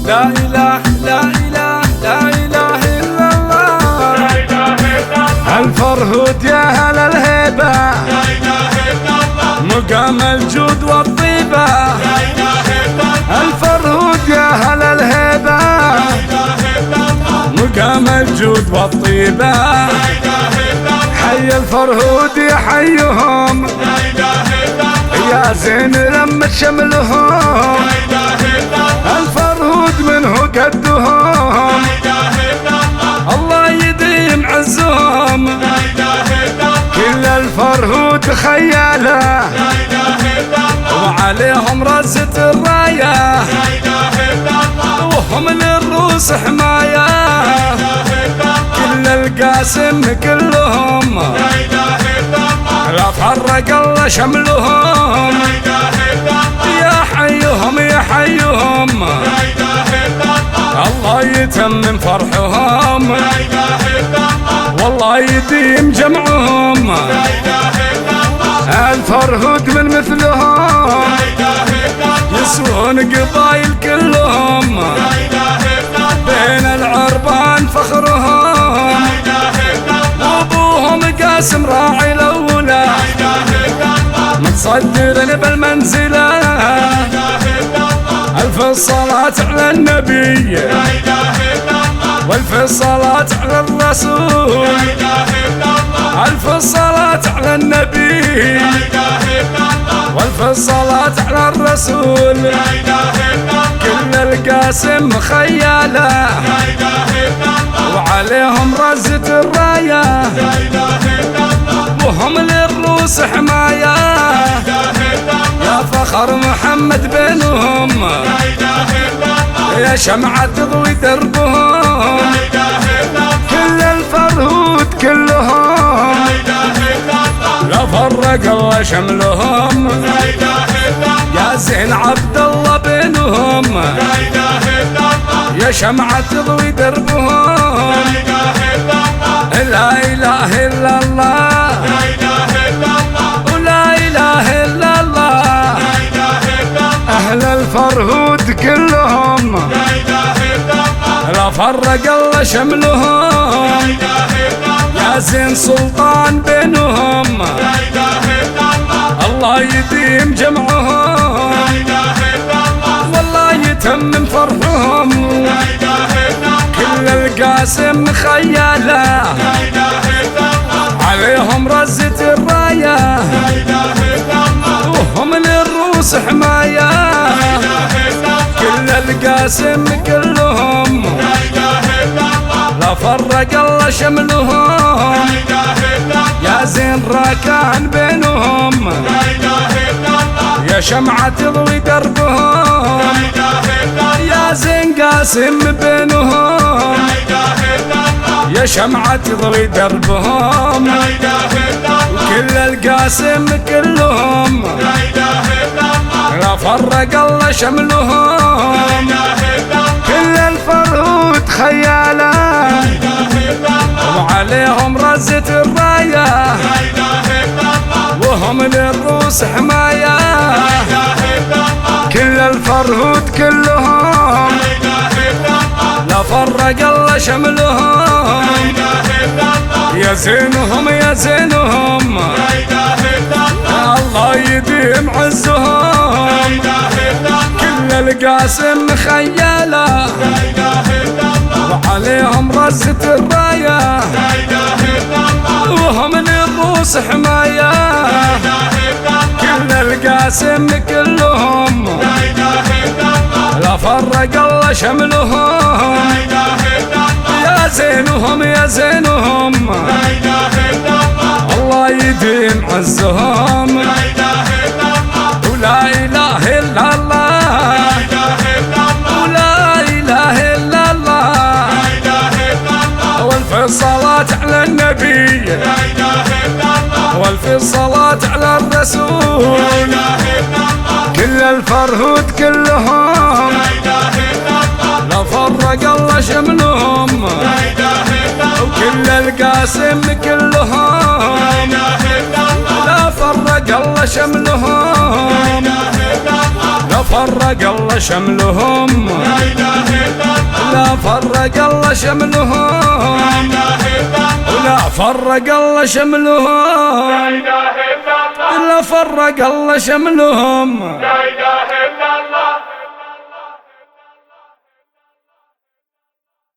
لا إله لا إله لا إله إلا الله، لا إله إلا الله. الفرهود يا هل الهيبة، لا إله إلا الله. مقام الجود والطيبة، لا إله إلا الله. الفرهود يا هل الهيبة، لا إله إلا الله. مقام الجود والطيبة، لا إله إلا الله. حي الفرهود يحيهم، لا إله إلا الله. يا زين لما شملهم، لا إله إلا الله. الفرهود منه قدهم، لا إله إلا الله. الله يديم عزهم، لا إله إلا الله. كل الفرهود خياله، لا إله إلا الله. وعليهم رزة الراية، لا إله إلا الله. وهم للروس حماية، لا إله إلا الله. كل القاسم كلهم، لا إله إلا الله. لا فرق الله شملهم، لا إله إلا الله. يا حيهم يا حيهم، لا إله إلا الله. الله يتمم فرحهم، لا إله إلا الله. والله يديم جمعهم، لا إله إلا الله. الفرهود من مثلهم، لا إله إلا الله. يسوون قبايل كلهم، لا إله إلا الله. بين العربان فخرهم، لا إله إلا الله. وابوهم قاسم راعي الاولى، لا إله إلا الله. متصدر بالمنزله، لا إله إلا الله. الف الصلاة على النبي، لا إله إلا الله. والف الصلاة على الرسول، لا إله إلا الله. الف الصلاة على النبي، لا إله إلا الله. والف الصلاة على الرسول، لا إله إلا الله. كل القاسم خياله، لا إله إلا الله. وعليهم رزة الراية، لا إله إلا الله. وهم للروس حماية، لا إله إلا الله. يا فخر محمد بينهم، لا إله إلا الله. يا شمعة تضوي دربهم، لا إله إلا الله. كل الفرهود كلهم، لا إله إلا الله. لا فرق الله شملهم، لا إله إلا الله. يا زين عبد الله بينهم، لا إله إلا الله. يا شمعة تضوي دربهم، لا إله إلا الله. لا إله إلا الله، لا إله إلا الله. ولا إله إلا الله، لا إله إلا الله. أهل الفرهود كلهم، لا إله إلا الله. لا فرق الله شملهم، لا إله إلا الله. يا زين سلطان بينهم، لا إله إلا الله. الله يديم جمعهم، لا إله إلا الله. والله يتمم فرحهم، لا إله إلا الله. كل القاسم خياله، لا إله إلا الله. عليهم رزة الراية، لا إله إلا الله. وهم للروس حماية، لا إله إلا الله. كل القاسم كلهم، لا إله إلا الله. لا فرق الله شملهم، لا إله إلا الله. يا زين راكان بينهم، لا إله إلا الله. يا شمعة تضوي دربهم، لا إله إلا الله. يا زين قاسم بينهم، لا إله إلا الله. يا شمعة تضوي دربهم، لا إله إلا الله. كل القاسم كلهم، لا إله إلا الله. لا فرق الله شملهم، لا إله إلا الله. كل الفرهود خياله، لا إله إلا الله. وعليهم رزة الراية، لا إله إلا الله. وهم للروس حماية، لا إله إلا الله. كل الفرهود كلهم، لا إله إلا الله. لا فرق الله شملهم، لا إله إلا الله. يا زينهم يا زينهم، لا إله إلا الله. يا الله يديم عزهم، لا إله إلا الله. كل القاسم خياله، لا إله إلا الله. وعليهم رزة الراية، لا إله إلا الله. وهم للروس حماية، لا إله إلا الله. كل القاسم كلهم، لا إله إلا الله. لا فرق الله شملهم، لا إله إلا الله. يا زينهم يا زينهم، لا إله إلا الله. الله يديم عزهم، لا إله إلا الله. ولا إله إلا الله، لا إله إلا الله. ولا إله إلا الله، لا إله إلا الله. والف الصلاة على النبي، لا إله إلا الله. والف الصلاة على الرسول، لا إله إلا الله. كل الفرهود كلهم، لا إله إلا الله. لا فرق الله شملهم، لا إله إلا الله. وكل القاسم كلهم، لا إله إلا الله. لا فرق الله شملهم، لا إله إلا الله. لا فرق الله شملهم، لا إله فرق الله شملهم، لا إله إلا الله، ولا فرق الله شملهم، لا إله إلا الله، لا فرق الله شملهم. لا إله